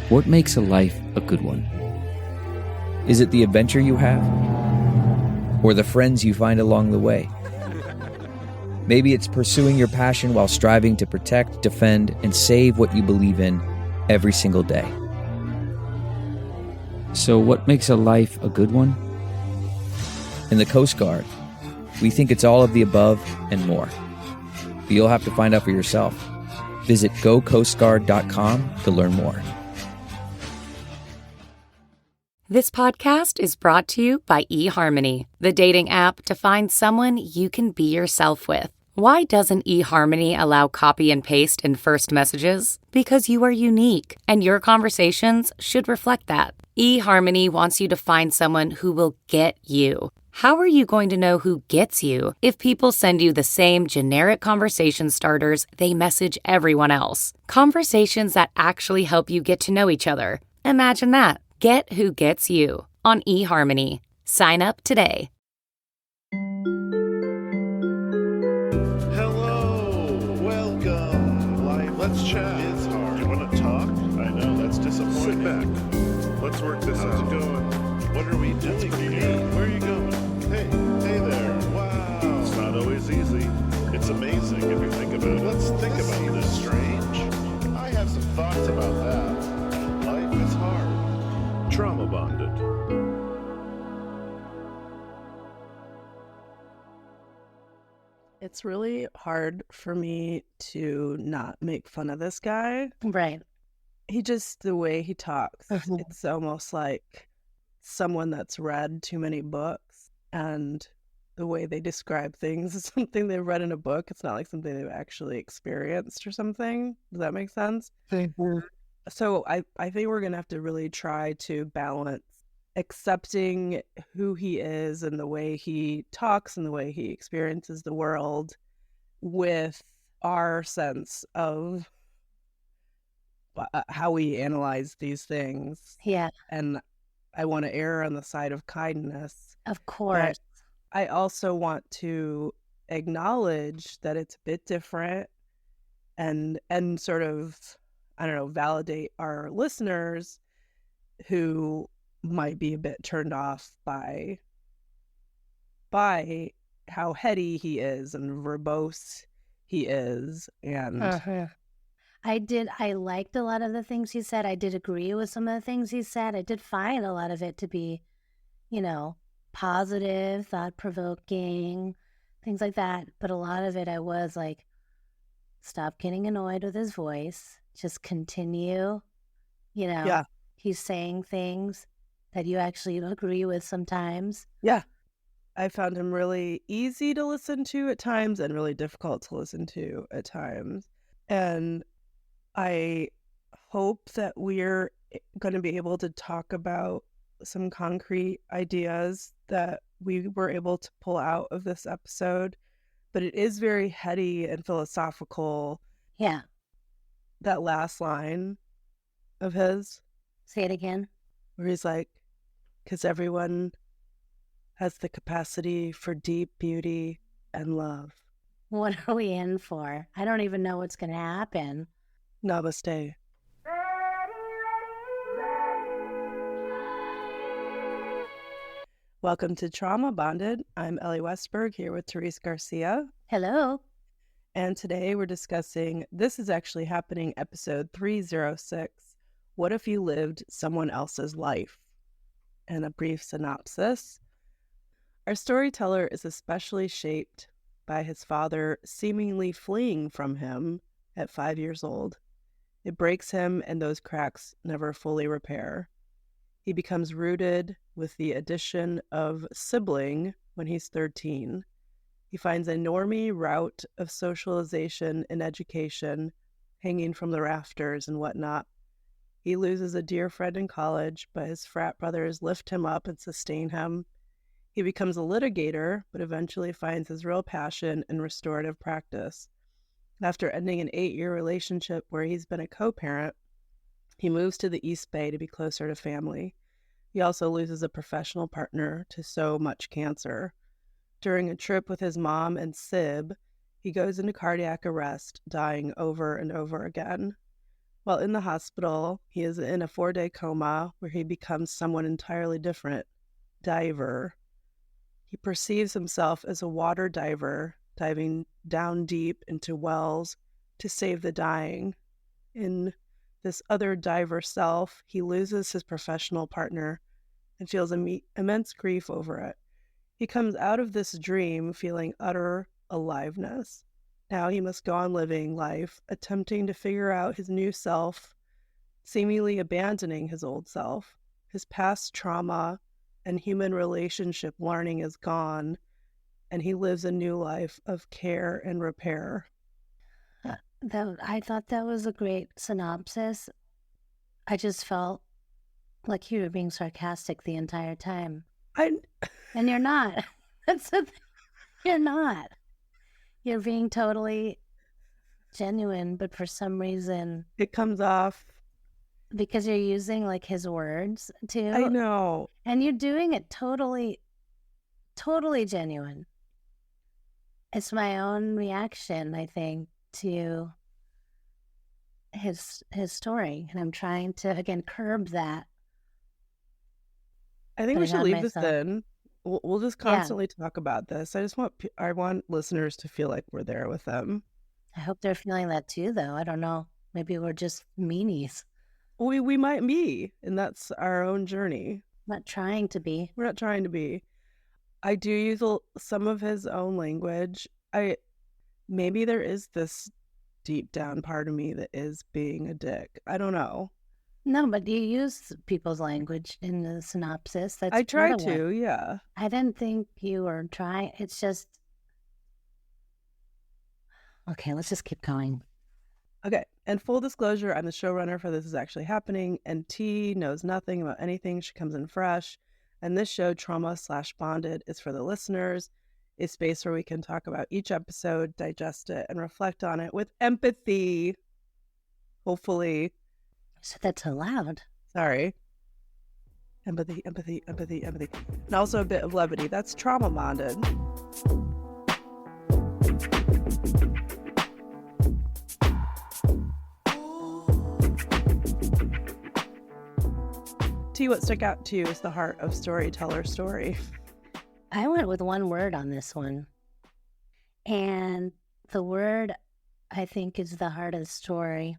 What makes a life a good one? Is it the adventure you have? Or the friends you find along the way? Maybe it's pursuing your passion while striving to protect, defend, and save what you believe in every single day. So what makes a life a good one? In the Coast Guard, we think it's all of the above and more. But you'll have to find out for yourself. Visit gocoastguard.com to learn more. This podcast is brought to you by eHarmony, the dating app to find someone you can be yourself with. Why doesn't eHarmony allow copy and paste in first messages? Because you are unique, and your conversations should reflect that. eHarmony wants you to find someone who will get you. How are you going to know who gets you if people send you the same generic conversation starters they message everyone else? Conversations that actually help you get to know each other. Imagine that. Get who gets you on eHarmony. Sign up today. Hello, welcome. Let's chat. It's hard. You want to talk? I know, that's disappointing. Sit back. Let's work this out. How's it going? What are we doing here? Where are you going? Hey there. Wow. It's not always easy. It's amazing if you think about it. Let's think about this. Strange. I have some thoughts about that. Life is hard. Trauma bonded. It's really hard for me to not make fun of this guy. Right. The way he talks, it's almost like someone that's read too many books, and the way they describe things is something they've read in a book. It's not like something they've actually experienced or something. Does that make sense? Mm-hmm. So I think we're going to have to really try to balance accepting who he is and the way he talks and the way he experiences the world with our sense of how we analyze these things. Yeah. And I want to err on the side of kindness. Of course. But I also want to acknowledge that it's a bit different and sort of, I don't know, validate our listeners who might be a bit turned off by how heady he is and verbose he is. And I liked a lot of the things he said. I did agree with some of the things he said. I did find a lot of it to be, positive, thought-provoking, things like that. But a lot of it I was like, stop getting annoyed with his voice. Just continue, Yeah. He's saying things that you actually agree with sometimes. Yeah. I found him really easy to listen to at times and really difficult to listen to at times. And I hope that we're going to be able to talk about some concrete ideas that we were able to pull out of this episode. But it is very heady and philosophical. Yeah. That last line of his. Say it again. Where he's like, because everyone has the capacity for deep beauty and love. What are we in for? I don't even know what's going to happen. Namaste. Welcome to Trauma Bonded. I'm Elly Westberg here with Therese Garcia. Hello. And today we're discussing, this is actually happening, episode 306, What If You Lived Someone Else's Life? And a brief synopsis. Our storyteller is especially shaped by his father seemingly fleeing from him at 5 years old. It breaks him, and those cracks never fully repair. He becomes rooted with the addition of sibling when he's 13. He finds a normie route of socialization and education hanging from the rafters and whatnot. He loses a dear friend in college, but his frat brothers lift him up and sustain him. He becomes a litigator, but eventually finds his real passion in restorative practice. After ending an 8-year relationship where he's been a co-parent, he moves to the East Bay to be closer to family. He also loses a professional partner to so much cancer. During a trip with his mom and Sib, he goes into cardiac arrest, dying over and over again. While in the hospital, he is in a 4-day coma where he becomes someone entirely different, diver. He perceives himself as a water diver, diving down deep into wells to save the dying. In this other diver self, he loses his professional partner and feels immense grief over it. He comes out of this dream feeling utter aliveness. Now he must go on living life, attempting to figure out his new self, seemingly abandoning his old self. His past trauma and human relationship learning is gone, and he lives a new life of care and repair. I thought that was a great synopsis. I just felt like you were being sarcastic the entire time. And you're not. That's the thing. You're not. You're being totally genuine, but for some reason... It comes off. Because you're using, like, his words, too. I know. And you're doing it totally genuine. It's my own reaction, I think, to his story. And I'm trying to, again, curb that. I think we should leave this in. We'll just constantly talk about this. I want listeners to feel like we're there with them. I hope they're feeling that too, though. I don't know. Maybe we're just meanies. We might be, and that's our own journey. Not trying to be. We're not trying to be. I do use some of his own language. Maybe there is this deep down part of me that is being a dick. I don't know. No, but you use people's language in the synopsis. I try to, yeah. I didn't think you were trying. It's just... Okay, let's just keep going. Okay, and full disclosure, I'm the showrunner for This Is Actually Happening, and T knows nothing about anything. She comes in fresh, and this show, Trauma/Bonded, is for the listeners. It's a space where we can talk about each episode, digest it, and reflect on it with empathy, hopefully. I said that too loud. Sorry. Empathy. And also a bit of levity. That's Trauma Bonded. T, what stuck out to you is the heart of storyteller story. I went with one word on this one. And the word I think is the heart of the story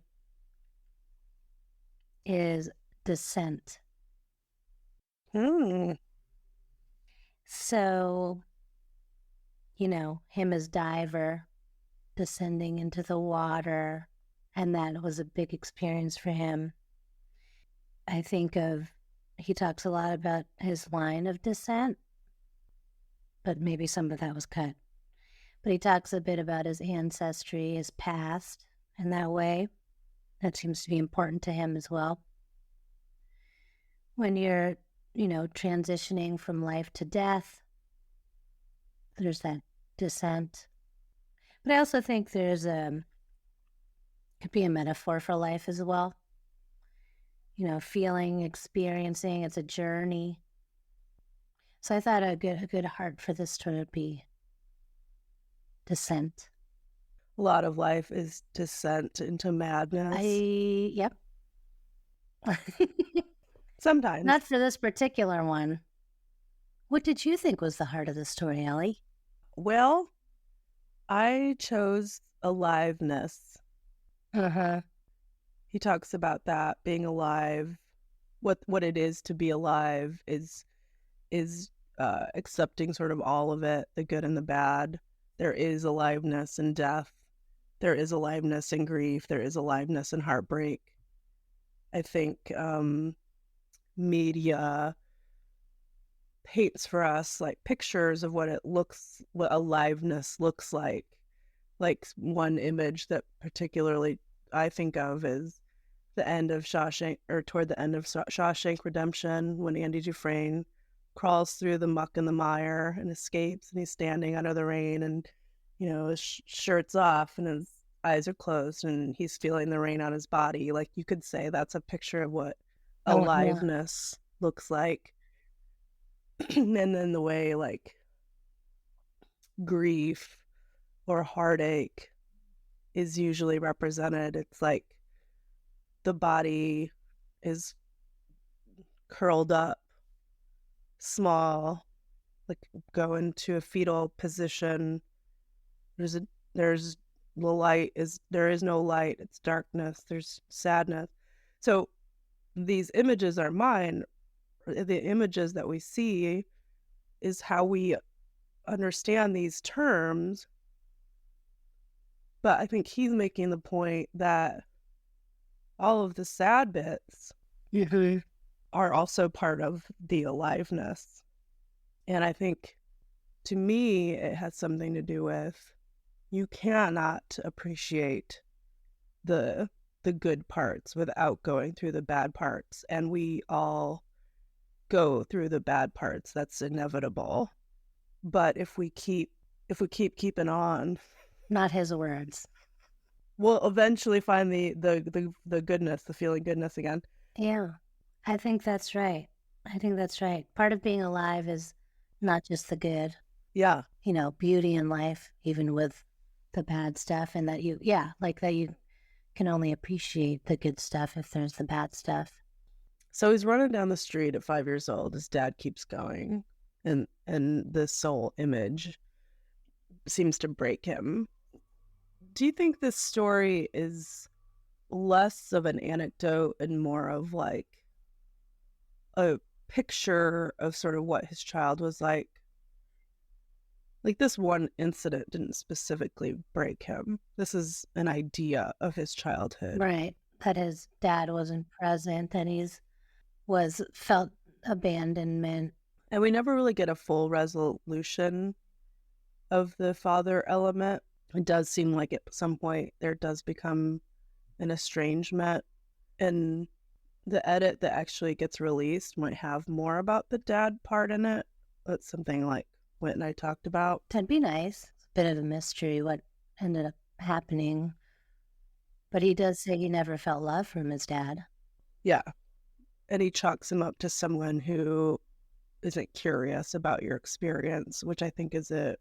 is descent. So, him as diver, descending into the water, and that was a big experience for him. I think he talks a lot about his line of descent, but maybe some of that was cut. But he talks a bit about his ancestry, his past, in that way. That seems to be important to him as well. When you're, transitioning from life to death, there's that descent. But I also think could be a metaphor for life as well. Feeling, experiencing, it's a journey. So I thought a good heart for this to be descent. A lot of life is descent into madness. Yep. Sometimes. Not for this particular one. What did you think was the heart of the story, Elly? Well, I chose aliveness. He talks about that, being alive. What it is to be alive is accepting sort of all of it, the good and the bad. There is aliveness in death. There is aliveness in grief. There is aliveness in heartbreak. I think media paints for us like pictures of what aliveness looks like. Like one image that particularly I think of is the end of Shawshank, or toward the end of Shawshank Redemption, when Andy Dufresne crawls through the muck and the mire and escapes, and he's standing under the rain, and his shirt's off and his eyes are closed and he's feeling the rain on his body. Like, you could say that's a picture of what aliveness looks like. And then the way like grief or heartache is usually represented, it's like the body is curled up, small, like go into a fetal position. There is no light, it's darkness, there's sadness. So these images are mine. The images that we see is how we understand these terms. But I think he's making the point that all of the sad bits are also part of the aliveness. And I think, to me, it has something to do with you cannot appreciate the good parts without going through the bad parts. And we all go through the bad parts. That's inevitable. But if we keep keeping on, Not his words. we'll eventually find the goodness, the feeling goodness again. Yeah, I think that's right. Part of being alive is not just the good, Yeah. beauty in life, even with the bad stuff, and that you can only appreciate the good stuff if there's the bad stuff. So he's running down the street at 5 years old. His dad keeps going, and the soul image seems to break him. Do you think this story is less of an anecdote and more of like a picture of sort of what his child was like? Like, this one incident didn't specifically break him. This is an idea of his childhood. Right. That his dad wasn't present, that felt abandonment. And we never really get a full resolution of the father element. It does seem like at some point there does become an estrangement. And the edit that actually gets released might have more about the dad part in it. That's something like Whit and I talked about. That'd be nice. It's a bit of a mystery what ended up happening. But he does say he never felt love from his dad. Yeah. And he chalks him up to someone who isn't curious about your experience, which I think is a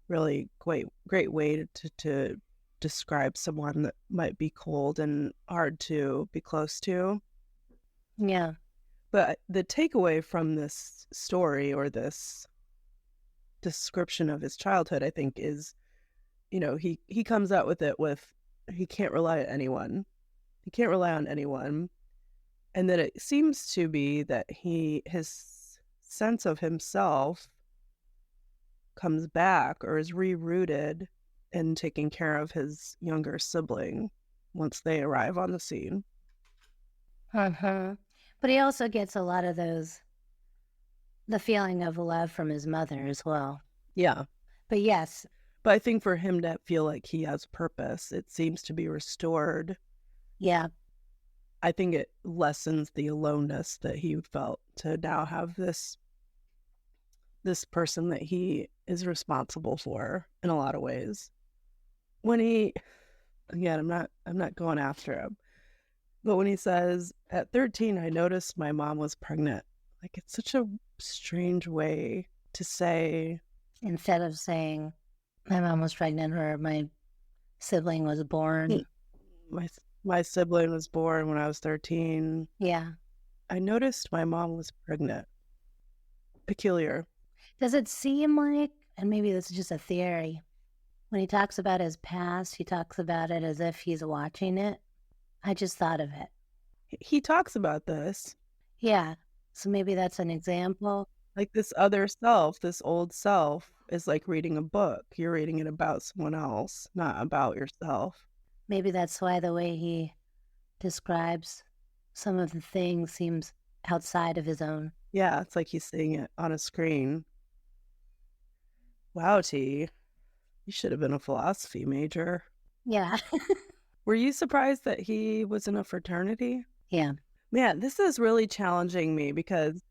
really great way to describe someone that might be cold and hard to be close to. Yeah. But the takeaway from this story, or this description of his childhood, I think is, he comes out with it with, he can't rely on anyone. He can't rely on anyone. And that it seems to be that his sense of himself comes back or is rerouted in taking care of his younger sibling once they arrive on the scene. Uh-huh. But he also gets a lot of the feeling of love from his mother as well. Yeah. But yes. But I think for him to feel like he has purpose, it seems to be restored. Yeah. I think it lessens the aloneness that he felt to now have this person that he is responsible for in a lot of ways. When again, I'm not going after him, but when he says, at 13, I noticed my mom was pregnant. Like, it's such a strange way to say. Instead of saying, my mom was pregnant or my sibling was born. My sibling was born when I was 13. Yeah. I noticed my mom was pregnant. Peculiar. Does it seem like, and maybe this is just a theory, when he talks about his past, he talks about it as if he's watching it? I just thought of it. He talks about this. Yeah. So maybe that's an example. Like, this other self, this old self, is like reading a book. You're reading it about someone else, not about yourself. Maybe that's why the way he describes some of the things seems outside of his own. Yeah, it's like he's seeing it on a screen. Wow, T, you should have been a philosophy major. Yeah. Were you surprised that he was in a fraternity? Yeah. Man, this is really challenging me because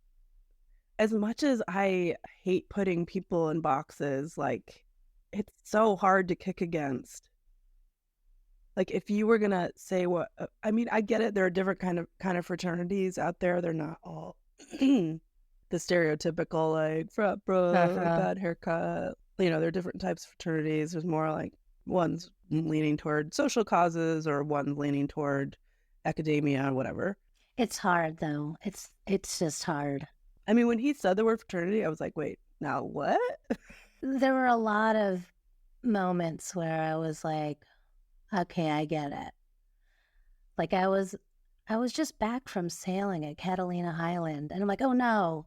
as much as I hate putting people in boxes, like, it's so hard to kick against. Like, if you were going to say I get it. There are different kind of fraternities out there. They're not all the stereotypical, like, frat bro, bad haircut. There are different types of fraternities. There's more like one's leaning toward social causes or one's leaning toward academia, whatever. It's hard though. It's just hard. I mean, when he said the word fraternity, I was like, wait, now what? There were a lot of moments where I was like, okay, I get it. Like I was just back from sailing at Catalina Island, and I'm like, oh no,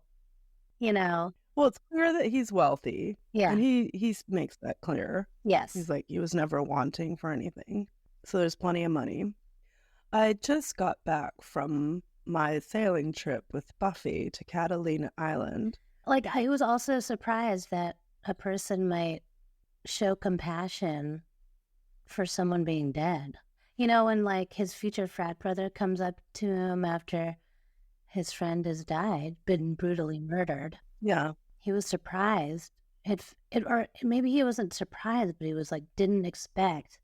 you know. Well, it's clear that he's wealthy. Yeah. And he makes that clear. Yes. He's like, he was never wanting for anything. So there's plenty of money. I just got back from my sailing trip with Buffy to Catalina Island. Like, I was also surprised that a person might show compassion for someone being dead. You know, when like his future frat brother comes up to him after his friend has died, been brutally murdered. Yeah. He was surprised. Or maybe he wasn't surprised, but he was like, didn't expect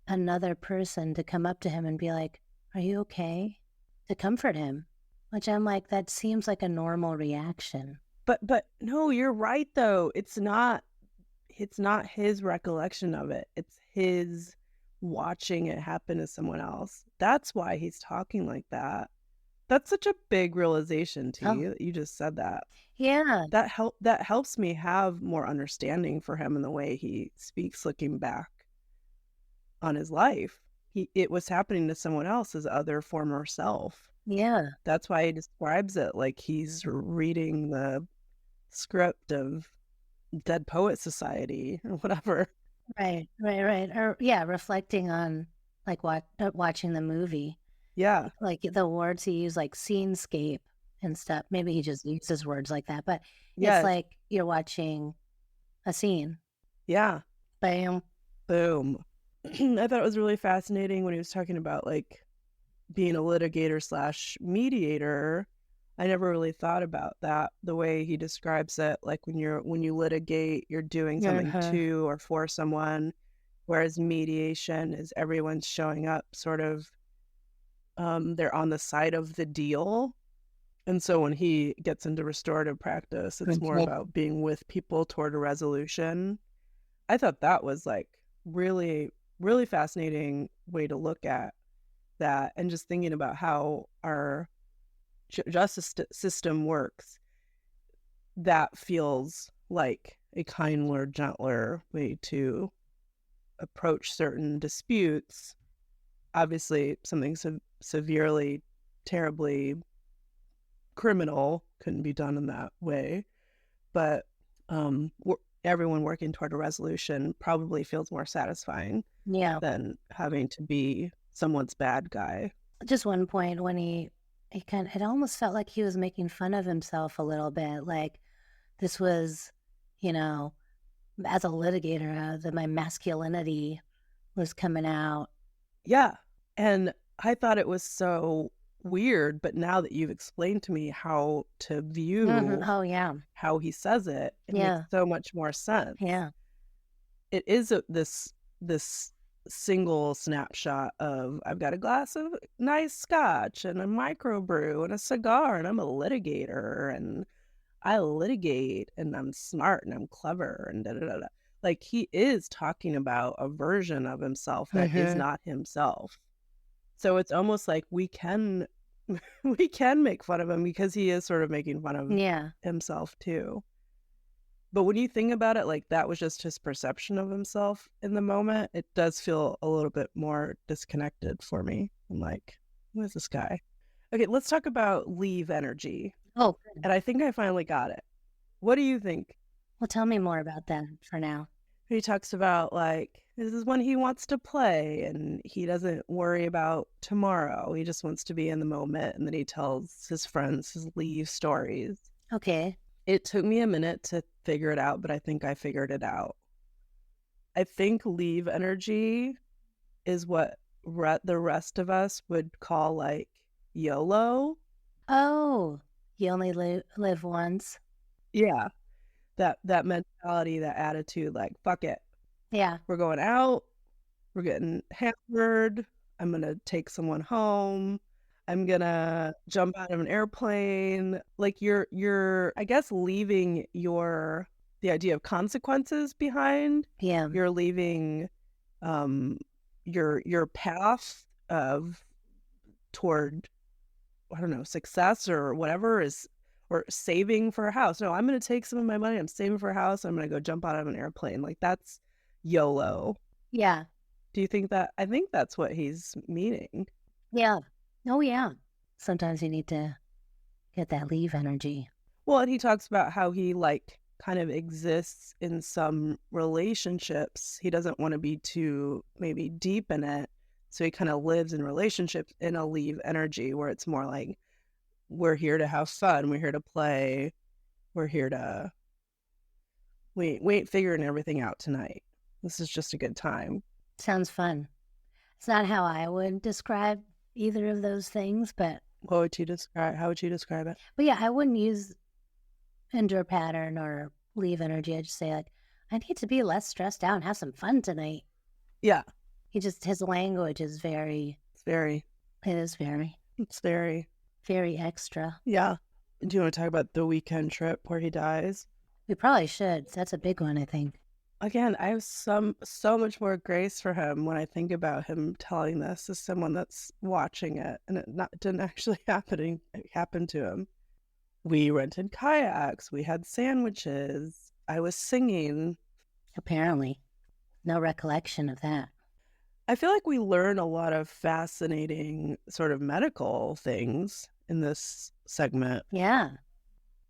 another person to come up to him and be like, are you okay? To comfort him. Which I'm like, that seems like a normal reaction. But no, you're right though. It's not his recollection of it. It's his watching it happen to someone else. That's why he's talking like that. That's such a big realization to you that you just said that. Yeah. That helps me have more understanding for him in the way he speaks looking back on his life. It was happening to someone else, his other former self. Yeah. That's why he describes it like he's reading the script of Dead Poet Society or whatever. Right. Or yeah, reflecting on like watching the movie. Yeah. Like the words he used, like scenescape and stuff. Maybe he just uses words like that, but it's like you're watching a scene. Yeah. Bam. Boom. I thought it was really fascinating when he was talking about like being a litigator / mediator. I never really thought about that, the way he describes it. Like when you litigate, you're doing something to or for someone, whereas mediation is everyone's showing up sort of, they're on the side of the deal. And so when he gets into restorative practice, it's more about being with people toward a resolution. I thought that was like really, really fascinating way to look at that, and just thinking about how our justice system works. That feels like a kinder, gentler way to approach certain disputes. Obviously, something severely, terribly criminal couldn't be done in that way, but everyone working toward a resolution probably feels more satisfying than having to be someone's bad guy. Just one point when it almost felt like he was making fun of himself a little bit. Like this was, you know, as a litigator, that my masculinity was coming out. Yeah. And I thought it was so weird, but now that you've explained to me how to view how he says it, it makes so much more sense. Yeah. It is this single snapshot of, I've got a glass of nice scotch and a microbrew and a cigar, and I'm a litigator and I litigate and I'm smart and I'm clever and da da da da. Like he is talking about a version of himself that is not himself. So it's almost like we can make fun of him because he is sort of making fun of himself too. But when you think about it, like that was just his perception of himself in the moment, it does feel a little bit more disconnected for me. I'm like, who is this guy? Okay, let's talk about leave energy. Oh, and I think I finally got it. What do you think? Well, tell me more about that for now. He talks about like, this is when he wants to play and he doesn't worry about tomorrow. He just wants to be in the moment. And then he tells his friends his leave stories. Okay. It took me a minute to figure it out, but I think I figured it out. I think leave energy is what the rest of us would call like YOLO. Oh, you only live once. Yeah. That mentality, that attitude, like, fuck it. Yeah. We're going out. We're getting hammered. I'm going to take someone home. I'm going to jump out of an airplane. Like you're, I guess, leaving the idea of consequences behind. Yeah. You're leaving your path of toward, I don't know, success or whatever, or saving for a house. No, I'm going to take some of my money. I'm saving for a house. I'm going to go jump out of an airplane. Like, that's YOLO. Yeah. Do you think that? I think that's what he's meaning. Yeah. Oh, yeah. Sometimes you need to get that leave energy. Well, and he talks about how he like kind of exists in some relationships. He doesn't want to be too maybe deep in it. So he kind of lives in relationships in a leave energy where it's more like, we're here to have fun. We're here to play. We're here to, we ain't figuring everything out tonight. This is just a good time. Sounds fun. It's not how I would describe either of those things, but What would you describe? How would you describe it? But yeah, I wouldn't use endure pattern or leave energy. I'd just say like, I need to be less stressed out and have some fun tonight. Yeah. His language is very, It's very, very extra. yeah. Do you want to talk about the weekend trip where he dies? We probably should. That's a big one, I think. Again, I have so much more grace for him when I think about him telling this as someone that's watching it, and it didn't actually happen to him. We rented kayaks. We had sandwiches. I was singing. Apparently. No recollection of that. I feel like we learn a lot of fascinating sort of medical things in this segment. Yeah.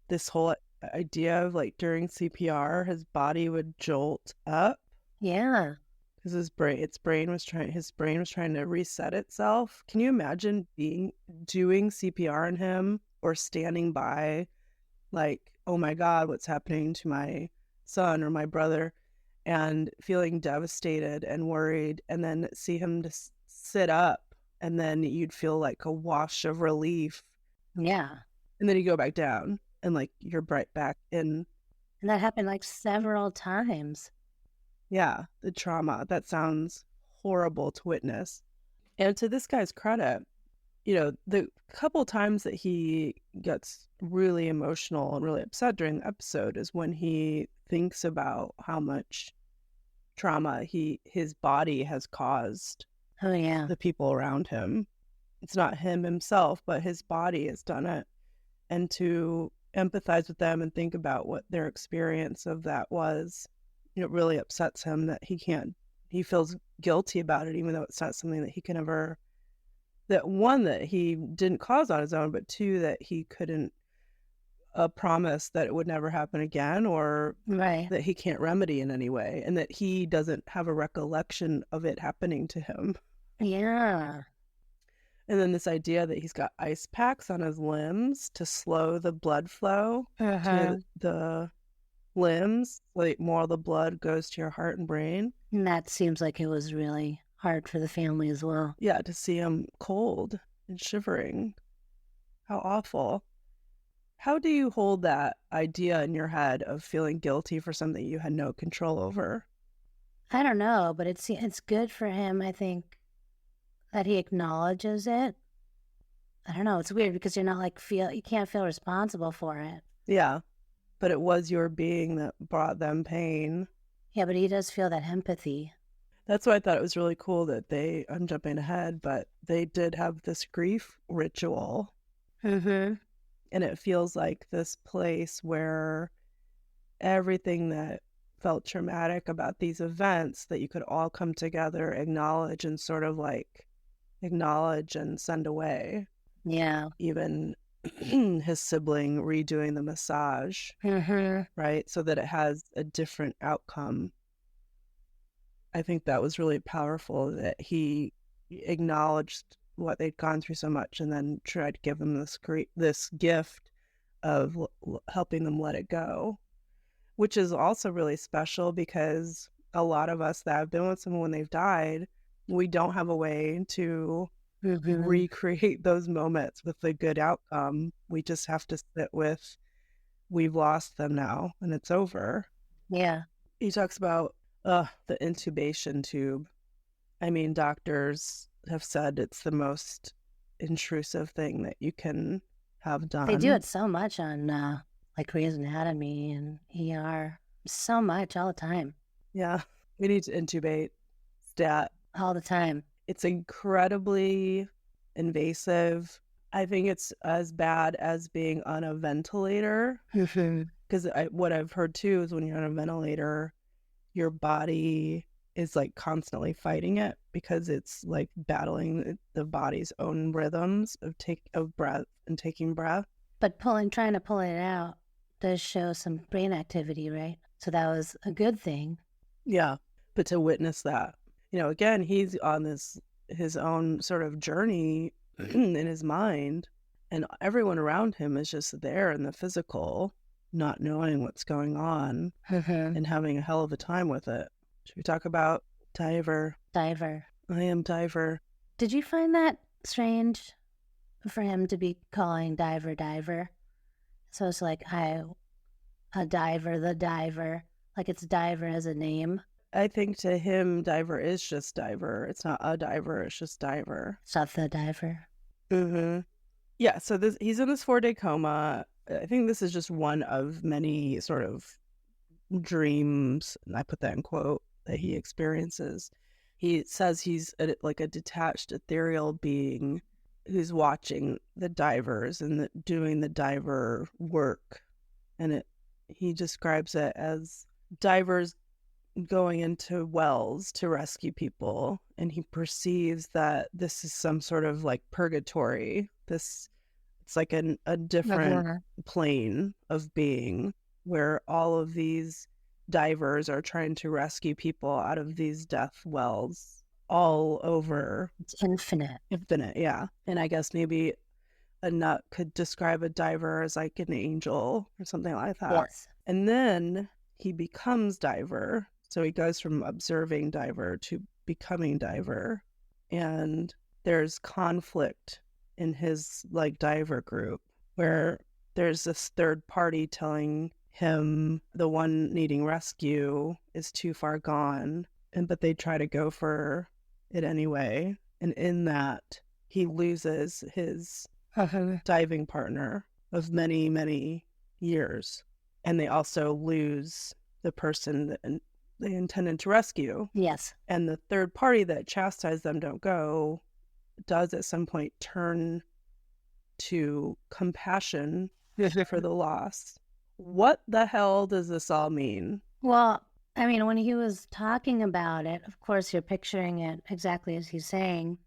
This whole idea of like during CPR, his body would jolt up Yeah. because his brain was trying to reset itself. Can you imagine doing CPR on him or standing by, like, oh my God, what's happening to my son or my brother, and feeling devastated and worried, and then see him just sit up, and then you'd feel like a wash of relief, Yeah. and then you go back down, and like you're right back in. And that happened like several times. Yeah, the trauma. That sounds horrible to witness. And to this guy's credit, you know, the couple times that he gets really emotional and really upset during the episode is when he thinks about how much trauma his body has caused Oh, yeah. the people around him. It's not him himself, but his body has done it. And to empathize with them and think about what their experience of that was, it really upsets him that he feels guilty about it, even though it's not something that he can ever, that one, that he didn't cause on his own, but two, that he couldn't promise that it would never happen again, or Right. that he can't remedy in any way, and that he doesn't have a recollection of it happening to him. Yeah. And then this idea that he's got ice packs on his limbs to slow the blood flow to the limbs, like more of the blood goes to your heart and brain. And that seems like it was really hard for the family as well. Yeah, to see him cold and shivering. How awful. How do you hold that idea in your head of feeling guilty for something you had no control over? I don't know, but it's good for him, I think, that he acknowledges it. I don't know. It's weird because you're not like you can't feel responsible for it. Yeah, but it was your being that brought them pain. Yeah, but he does feel that empathy. That's why I thought it was really cool that I'm jumping ahead, but they did have this grief ritual. Mm-hmm. And it feels like this place where everything that felt traumatic about these events, that you could all come together, acknowledge, and sort of like acknowledge and send away. Yeah. Even his sibling redoing the massage, Mm-hmm. right? So that it has a different outcome. I think that was really powerful, that he acknowledged what they'd gone through so much and then tried to give them this gift of helping them let it go, which is also really special because a lot of us that have been with someone when they've died, we don't have a way to recreate those moments with the good outcome. We just have to sit with, we've lost them now and it's over. Yeah. He talks about the intubation tube. I mean, doctors have said it's the most intrusive thing that you can have done. They do it so much on like Grey's Anatomy and ER. So much all the time. Yeah. We need to intubate stat. All the time. It's incredibly invasive. I think it's as bad as being on a ventilator. Because what I've heard too is when you're on a ventilator, your body is like constantly fighting it because it's like battling the body's own rhythms of breath and taking breath. But trying to pull it out does show some brain activity, right? So that was a good thing. Yeah. But to witness that, again, he's on his own sort of journey in his mind, and everyone around him is just there in the physical, not knowing what's going on and having a hell of a time with it. Should we talk about Diver? Diver. I am Diver. Did you find that strange for him to be calling Diver? So it's like, a diver, the diver, like it's Diver as a name. I think to him, Diver is just Diver. It's not a diver, it's just Diver. It's not the diver. Yeah, so he's in this 4-day coma. I think this is just one of many sort of dreams, and I put that in quote, that he experiences. He says he's like a detached ethereal being who's watching the divers and doing the diver work. And he describes it as divers going into wells to rescue people, and he perceives that this is some sort of like purgatory. It's like a different plane of being where all of these divers are trying to rescue people out of these death wells all over. It's infinite, yeah. And I guess maybe a nut could describe a diver as like an angel or something like that. Yes. And then he becomes Diver. So he goes from observing Diver to becoming Diver. And there's conflict in his like Diver group where there's this third party telling him the one needing rescue is too far gone, but they try to go for it anyway. And in that, he loses his diving partner of many, many years. And they also lose the person that they intended to rescue. Yes. And the third party that chastised them don't go does at some point turn to compassion for the loss. What the hell does this all mean? Well, I mean, when he was talking about it, of course, you're picturing it exactly as he's saying.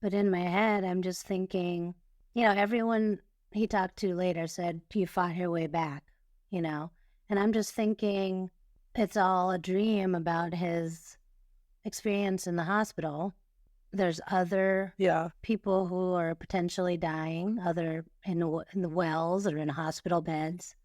But in my head, I'm just thinking, everyone he talked to later said, you fought your way back, And I'm just thinking it's all a dream about his experience in the hospital. There's other people who are potentially dying, other in the wells or in hospital beds.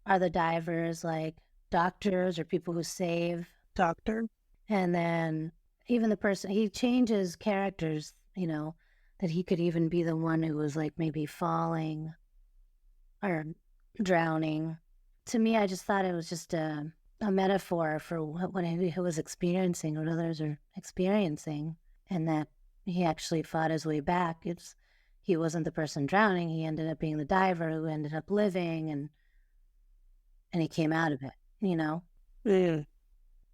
Are the divers like doctors or people who save? Doctor. And then even the person, he changes characters, that he could even be the one who was like maybe falling or drowning. To me, I just thought it was just a metaphor for what he was experiencing, what others are experiencing, and that he actually fought his way back. He wasn't the person drowning. He ended up being the diver who ended up living, and he came out of it, Yeah.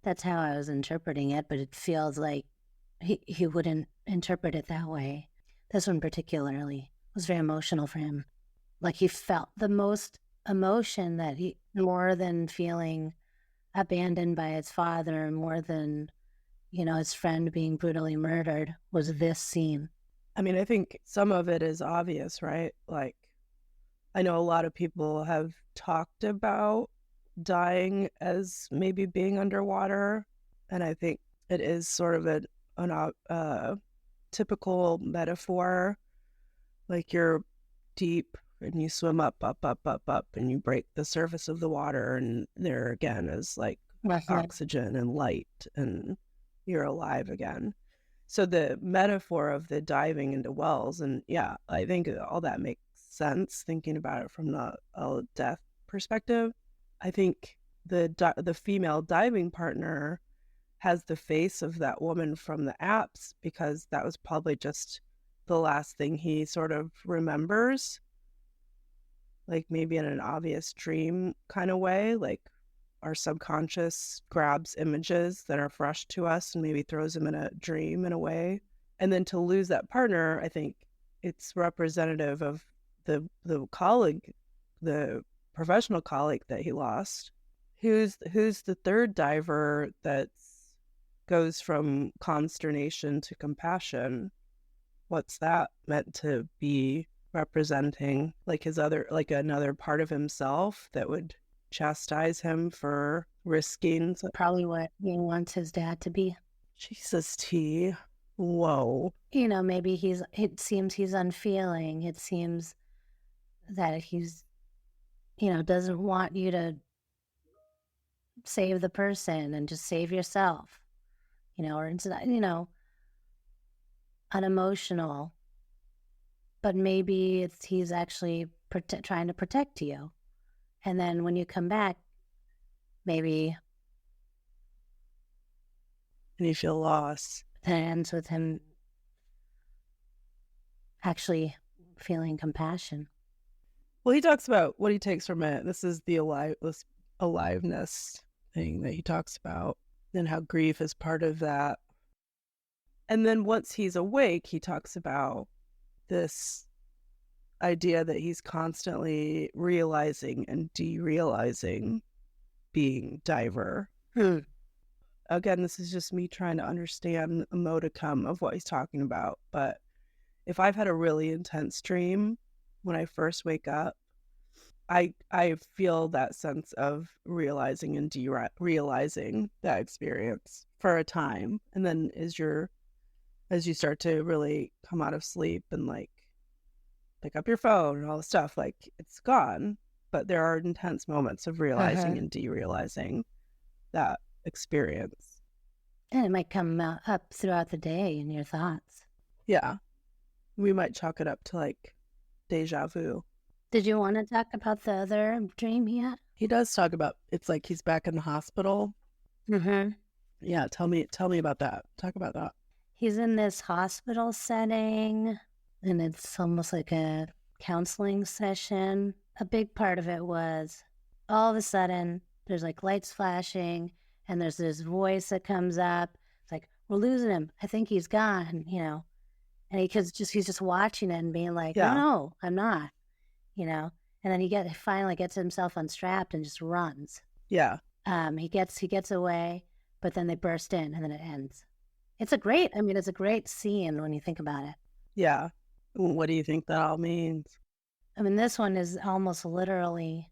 That's how I was interpreting it, but it feels like he wouldn't interpret it that way. This one particularly was very emotional for him. Like he felt the most emotion that more than feeling abandoned by his father, more than, his friend being brutally murdered, was this scene. I mean, I think some of it is obvious, right? Like, I know a lot of people have talked about dying as maybe being underwater, and I think it is sort of a typical metaphor. Like you're deep and you swim up, and you break the surface of the water, and there again is like oxygen and light, and you're alive again. So the metaphor of the diving into wells, and yeah, I think all that makes sense thinking about it from the death perspective. I think the female diving partner has the face of that woman from the apps because that was probably just the last thing he sort of remembers. Like maybe in an obvious dream kind of way, like our subconscious grabs images that are fresh to us and maybe throws them in a dream in a way. And then to lose that partner, I think it's representative of the colleague, the professional colleague that he lost. Who's the third diver that goes from consternation to compassion? What's that meant to be representing? Like his other, like another part of himself that would chastise him for risking. Probably what he wants his dad to be. Jesus, T. Whoa. You know, maybe it seems he's unfeeling. It seems that he's, you know, doesn't want you to save the person and just save yourself, you know, or it's, you know, unemotional. But maybe he's actually trying to protect you. And then when you come back, maybe. And you feel lost. Then it ends with him actually feeling compassion. Well, he talks about what he takes from it. This is the aliveness thing that he talks about, and how grief is part of that. And then once he's awake, he talks about this idea that he's constantly realizing and derealizing being diver. Again, this is just me trying to understand a modicum of what he's talking about. But if I've had a really intense dream, when I first wake up, I feel that sense of realizing and realizing that experience for a time. And then as you start to really come out of sleep and like pick up your phone and all the stuff, like it's gone. But there are intense moments of realizing and derealizing that experience. And it might come up throughout the day in your thoughts. Yeah. We might chalk it up to like deja vu. Did you want to talk about the other dream he had? He does talk about, it's like he's back in the hospital. Mm-hmm. Yeah, tell me about that. Talk about that. He's in this hospital setting, and it's almost like a counseling session. A big part of it was all of a sudden there's like lights flashing, and there's this voice that comes up. It's like, we're losing him. I think he's gone, you know. And he's just watching it and being like, no, I'm not, you know. And then he finally gets himself unstrapped and just runs. Yeah. He gets away, but then they burst in and then it ends. It's a great scene when you think about it. Yeah. What do you think that all means? I mean, this one is almost literally,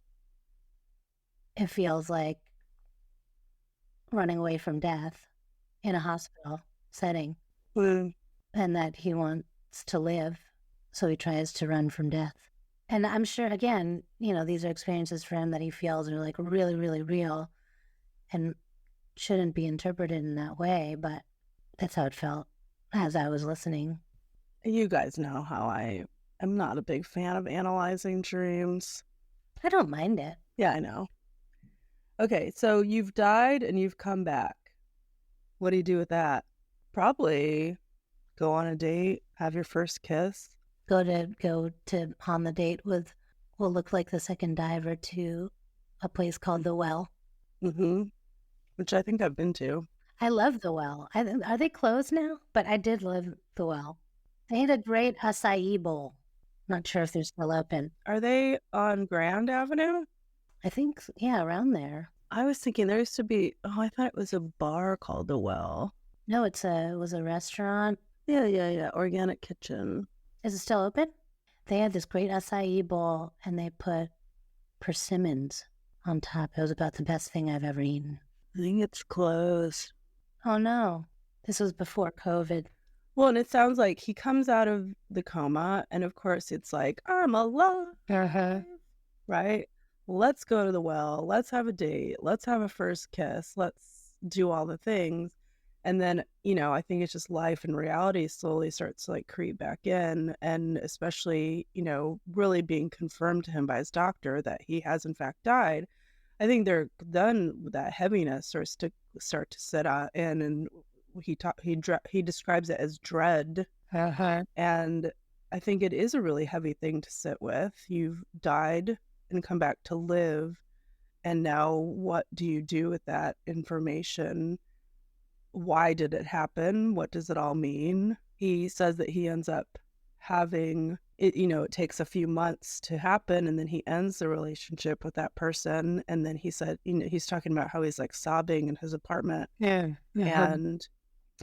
it feels like running away from death in a hospital setting. And that he wants to live, so he tries to run from death. And I'm sure, again, you know, these are experiences for him that he feels are like really, really real and shouldn't be interpreted in that way, but that's how it felt as I was listening. You guys know how I am not a big fan of analyzing dreams. I don't mind it. Yeah, I know. Okay, so you've died and you've come back. What do you do with that? Probably go on a date, have your first kiss. Go to on the date with what looked like the second diver to a place called The Well. Mm-hmm. Which I think I've been to. I love The Well. Are they closed now? But I did love The Well. They had a great acai bowl. Not sure if they're still open. Are they on Grand Avenue? I think, yeah, around there. I was thinking there used to be, I thought it was a bar called The Well. No, it was a restaurant. Yeah. Organic kitchen. Is it still open? They had this great acai bowl and they put persimmons on top. It was about the best thing I've ever eaten. I think it's closed. Oh no. This was before COVID. Well, and it sounds like he comes out of the coma and of course it's like, I'm alive. Right? Let's go to the well. Let's have a date. Let's have a first kiss. Let's do all the things. And then, you know, I think it's just life and reality slowly starts to like creep back in. And especially, you know, really being confirmed to him by his doctor that he has in fact died. I think they're done with that heaviness starts to set in, and he describes it as dread. And I think it is a really heavy thing to sit with. You've died and come back to live. And now what do you do with that information? Why did it happen? What does it all mean? he says that he ends up having it, it takes a few months to happen, and then he ends the relationship with that person. And then he said, he's talking about how he's like sobbing in his apartment. Yeah. And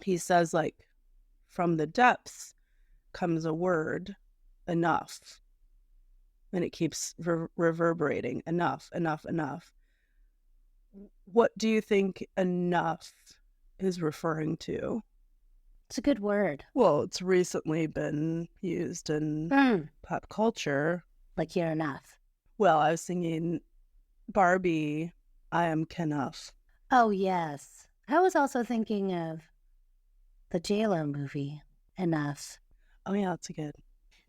he says, like, from the depths comes a word, enough. And it keeps reverberating, enough, enough, enough. What do you think enough is referring to? It's a good word. Well, it's recently been used in pop culture. Like you're enough. Well, I was singing Barbie, I Am Kenough. Oh, yes. I was also thinking of the JLo movie, Enough. Oh, yeah, that's a good.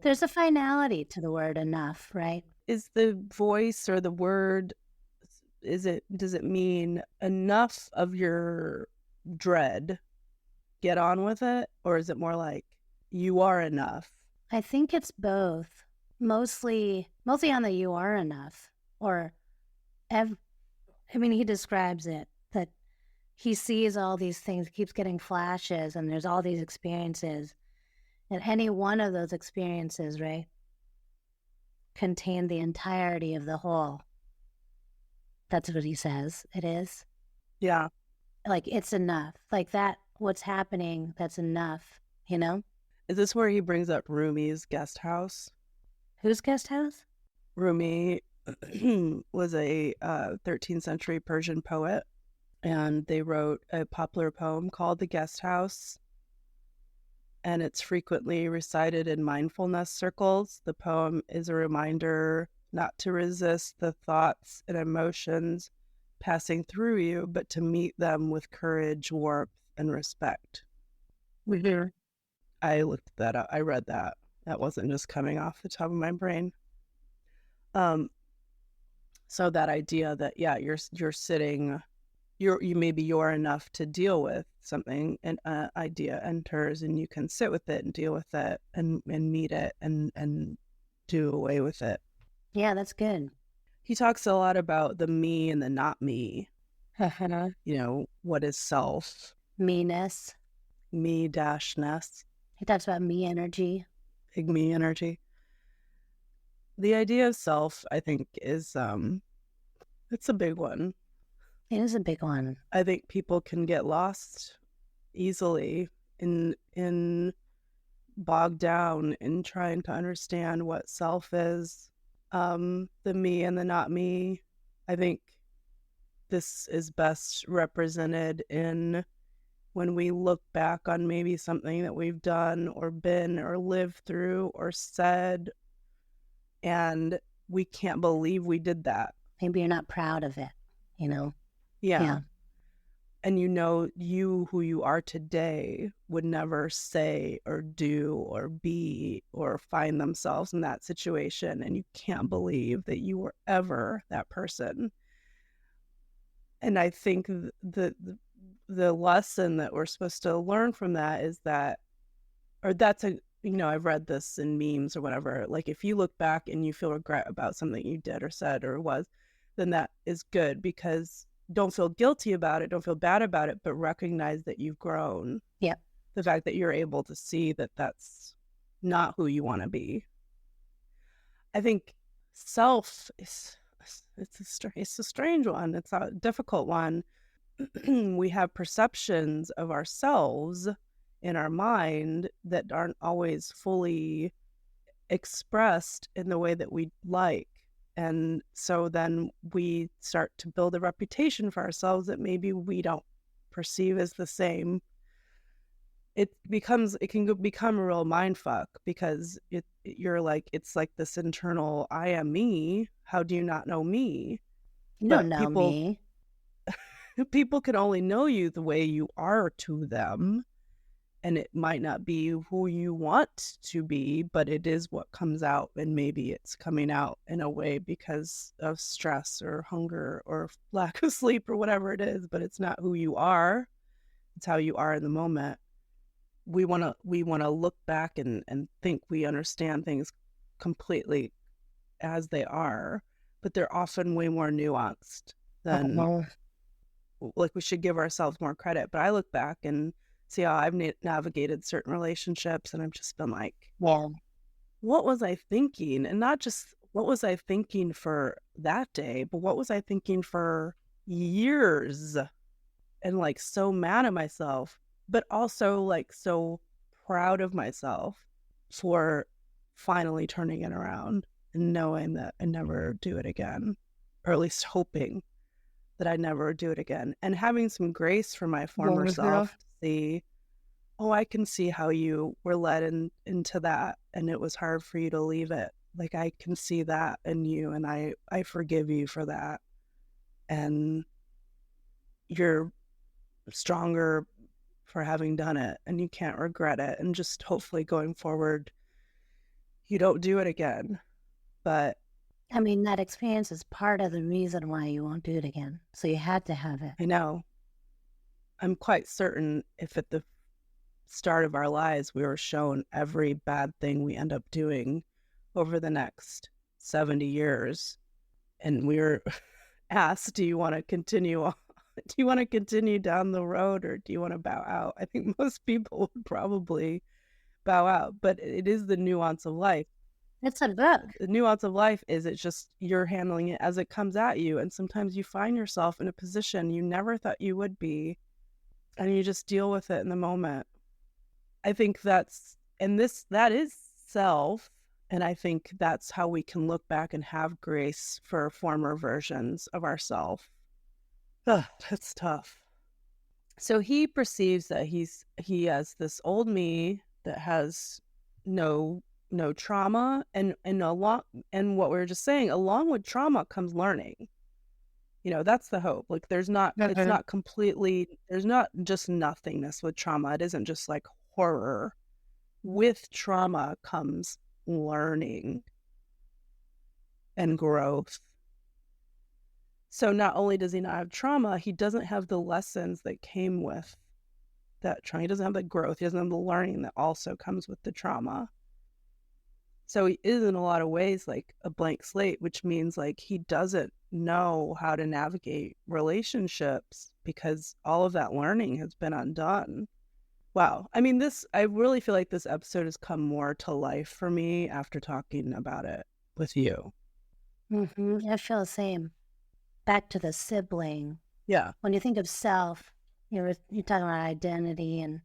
There's a finality to the word enough, right? Is the voice or the word, does it mean enough of your dread? Get on with it? Or is it more like you are enough? I think it's both. Mostly on the you are enough. Or, he describes it, that he sees all these things, keeps getting flashes, and there's all these experiences. And any one of those experiences, right, contain the entirety of the whole. That's what he says it is. Yeah. Like, it's enough. Like that, what's happening, that's enough, Is this where he brings up Rumi's guest house? Whose guest house? Rumi was a 13th century Persian poet, and they wrote a popular poem called The Guest House, and it's frequently recited in mindfulness circles. The poem is a reminder not to resist the thoughts and emotions passing through you, but to meet them with courage, warmth, and respect. Mm-hmm. I looked that up. I read that. That wasn't just coming off the top of my brain. So that idea that, yeah, you're sitting, you're enough to deal with something, an idea enters, and you can sit with it and deal with it and meet it and do away with it. Yeah, that's good. He talks a lot about the me and the not me. What is self? Me-ness. Me-ness. He talks about me energy. Big me energy. The idea of self, I think, is it's a big one. It is a big one. I think people can get lost easily in bogged down in trying to understand what self is. The me and the not me. I think this is best represented in when we look back on maybe something that we've done or been or lived through or said, and we can't believe we did that. Maybe you're not proud of it, Yeah. And you who you are today would never say or do or be or find themselves in that situation, and you can't believe that you were ever that person. And I think the lesson that we're supposed to learn from that is that, or that's I've read this in memes or whatever, like if you look back and you feel regret about something you did or said or was, then that is good, because don't feel guilty about it, don't feel bad about it, but recognize that you've grown. Yep. The fact that you're able to see that that's not who you want to be. I think self is, it's a strange one. It's a difficult one. We have perceptions of ourselves in our mind that aren't always fully expressed in the way that we'd like. And so then we start to build a reputation for ourselves that maybe we don't perceive as the same. It can become a real mind fuck, because it's like this internal, I am me. How do you not know me? You don't know me. People can only know you the way you are to them. And it might not be who you want to be, but it is what comes out. And maybe it's coming out in a way because of stress or hunger or lack of sleep or whatever it is, but it's not who you are. It's how you are in the moment. We want to look back and think we understand things completely as they are, but they're often way more nuanced than, like, we should give ourselves more credit. But I look back and see how I've navigated certain relationships, and I've just been like, Yeah. what was I thinking? And not just what was I thinking for that day, but what was I thinking for years? And like so mad at myself, but also like so proud of myself for finally turning it around and knowing that I never do it again, or at least hoping that I never do it again, and having some grace for my former self to see, oh, I can see how you were led into that and it was hard for you to leave it. Like, I can see that in you, and I forgive you for that. And you're stronger for having done it, and you can't regret it. And just hopefully going forward, you don't do it again. But I mean, that experience is part of the reason why you won't do it again. So you had to have it. I know, I'm quite certain if at the start of our lives we were shown every bad thing we end up doing over the next 70 years, and we were asked, do you want to continue on? Do you want to continue down the road, or do you want to bow out? I think most people would probably bow out, but it is the nuance of life. It's a book. The nuance of life is it's just you're handling it as it comes at you, and sometimes you find yourself in a position you never thought you would be, and you just deal with it in the moment. I think that is self, and I think that's how we can look back and have grace for former versions of ourselves. That's tough. So he perceives that he has this old me that has no trauma, and what we were just saying, along with trauma comes learning. That's the hope. Like, there's not it's not completely, there's not just nothingness with trauma. It isn't just like horror. With trauma comes learning and growth. So not only does he not have trauma, he doesn't have the lessons that came with that trauma. He doesn't have the growth. He doesn't have the learning that also comes with the trauma. So he is in a lot of ways like a blank slate, which means like he doesn't know how to navigate relationships because all of that learning has been undone. Wow. I mean, I really feel like this episode has come more to life for me after talking about it with you. I feel the same. Back to the sibling. Yeah. When you think of self, you're talking about identity, and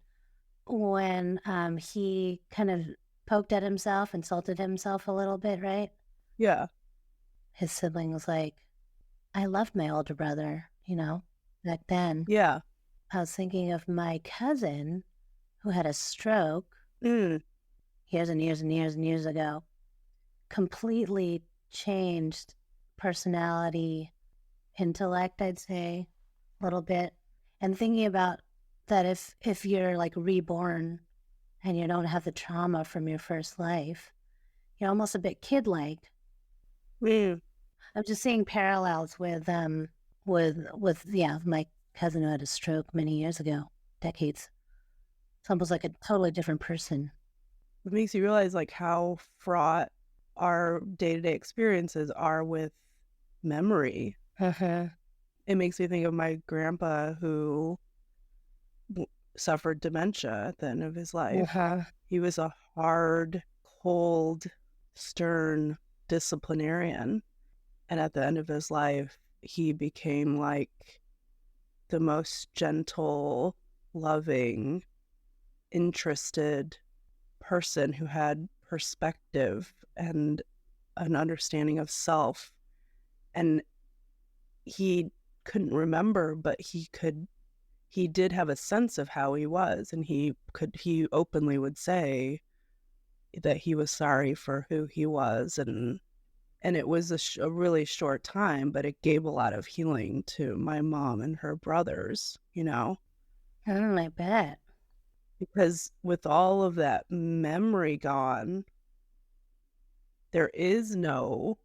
when he kind of poked at himself, insulted himself a little bit, right? Yeah. His sibling was like, I loved my older brother, back then. Yeah. I was thinking of my cousin who had a stroke years and years and years and years ago. Completely changed personality, intellect, I'd say, a little bit. And thinking about that, if you're like reborn and you don't have the trauma from your first life, you're almost a bit kid-like. I'm just seeing parallels with my cousin who had a stroke many years ago, decades. It's almost like a totally different person. It makes you realize like how fraught our day-to-day experiences are with memory. It makes me think of my grandpa who suffered dementia at the end of his life. He was a hard, cold, stern disciplinarian. And at the end of his life, he became like the most gentle, loving, interested person who had perspective and an understanding of self. And he couldn't remember, but he did have a sense of how he was, and he openly would say that he was sorry for who he was, and it was a really short time, but it gave a lot of healing to my mom and her brothers, I bet. Because with all of that memory gone, there is no,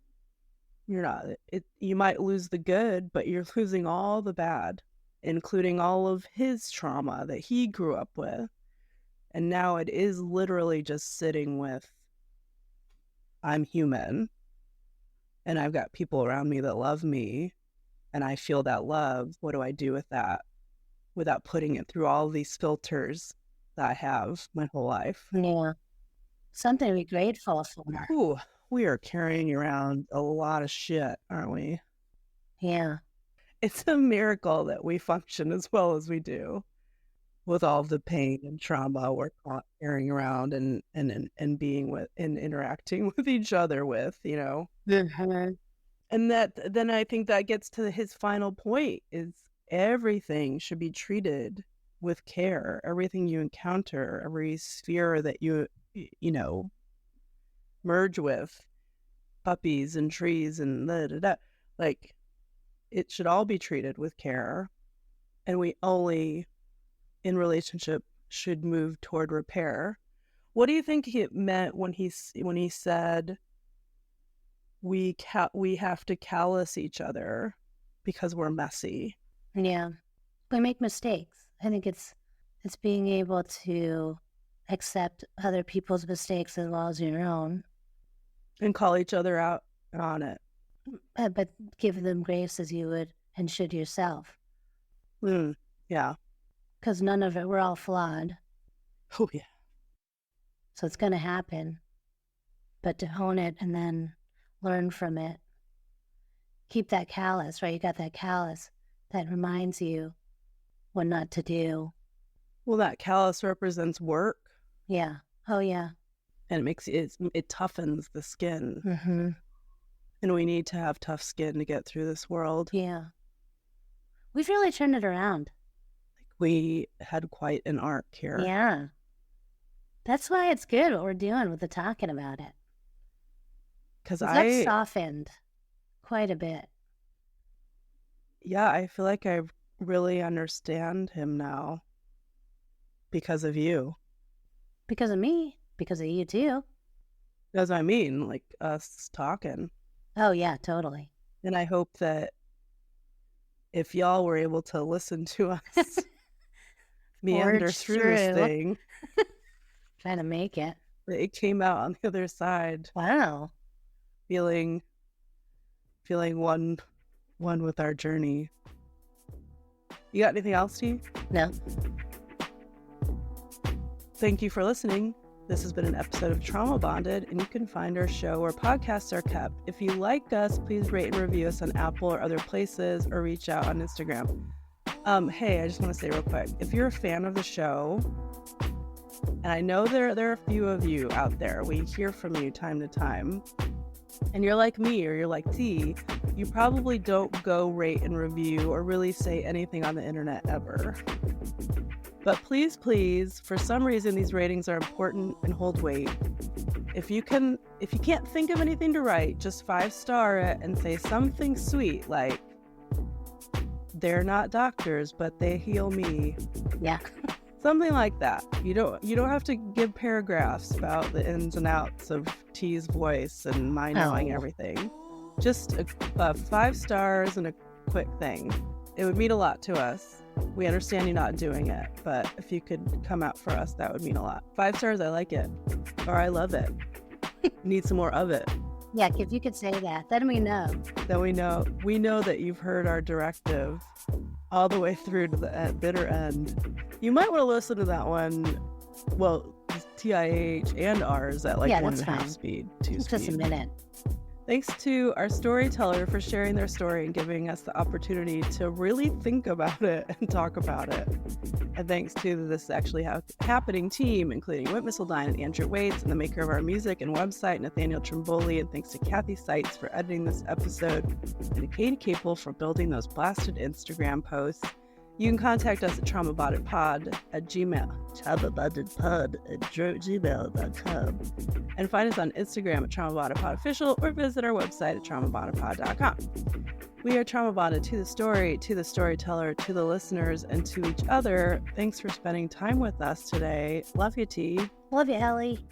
you might lose the good, but you're losing all the bad, including all of his trauma that he grew up with. And now it is literally just sitting with, I'm human, and I've got people around me that love me, and I feel that love. What do I do with that? without putting it through all these filters that I have my whole life. Yeah. Something to be grateful for. Ooh, we are carrying around a lot of shit, aren't we? Yeah. It's a miracle that we function as well as we do with all of the pain and trauma we're carrying around and being with and interacting with each other with, you know. Mhm. And then I think that gets to his final point is everything should be treated with care. Everything you encounter, every sphere that you know, merge with, puppies and trees and like, it should all be treated with care. And we only, in relationship, should move toward repair. What do you think he meant when he said we have to callous each other because we're messy? Yeah. We make mistakes. I think it's being able to accept other people's mistakes as well as your own. And call each other out on it. But give them grace as you would and should yourself. Yeah. Because none of it, we're all flawed. Oh, yeah. So it's going to happen. But to own it and then learn from it. Keep that callus, right? You got that callus that reminds you what not to do. Well, that callus represents work. Yeah. Oh, yeah. And it makes it toughens the skin. Mm-hmm. And we need to have tough skin to get through this world. Yeah. We've really turned it around. We had quite an arc here. Yeah. That's why it's good what we're doing with the talking about it. Because that's softened quite a bit. Yeah, I feel like I really understand him now because of you. Because of me. Because of you too. As I mean, like us talking. Oh, yeah, totally. And I hope that if y'all were able to listen to us meander through this thing. Trying to make it. It came out on the other side. Wow. Feeling one with our journey. You got anything else, T? No. Thank you for listening. This has been an episode of Trauma Bonded, and you can find our show where podcasts are kept. If you like us, please rate and review us on Apple or other places, or reach out on Instagram. Hey, I just want to say real quick, if you're a fan of the show, and I know there are a few of you out there, we hear from you time to time, and you're like me or you're like T, you probably don't go rate and review or really say anything on the internet ever. But please, for some reason, these ratings are important and hold weight. If you can't think of anything to write, just 5-star it and say something sweet like, "They're not doctors, but they heal me." Yeah. Something like that. You don't have to give paragraphs about the ins and outs of T's voice and my knowing everything. Just 5 stars and a quick thing. It would mean a lot to us. We understand you not doing it, but if you could come out for us, that would mean a lot. 5 stars, I like it. Or I love it. Need some more of it. Yeah, if you could say that, then we know. Then we know that you've heard our directive all the way through to the bitter end. You might want to listen to that one, well, TIAH and ours at like 1.5 speed, 2 speed. Just a minute. Thanks to our storyteller for sharing their story and giving us the opportunity to really think about it and talk about it. And thanks to this actually happening team, including Whit, Missildine, and Andrew Waits, and the maker of our music and website, Nathaniel Trimboli. And thanks to Cathy Sitzes for editing this episode, and to Katie Capel for building those blasted Instagram posts. You can contact us at traumabondedpod@gmail.com, and find us on Instagram at traumabondedpodofficial, or visit our website at traumabondedpod.com. We are trauma bonded to the story, to the storyteller, to the listeners, and to each other. Thanks for spending time with us today. Love you, T. Love you, Elly.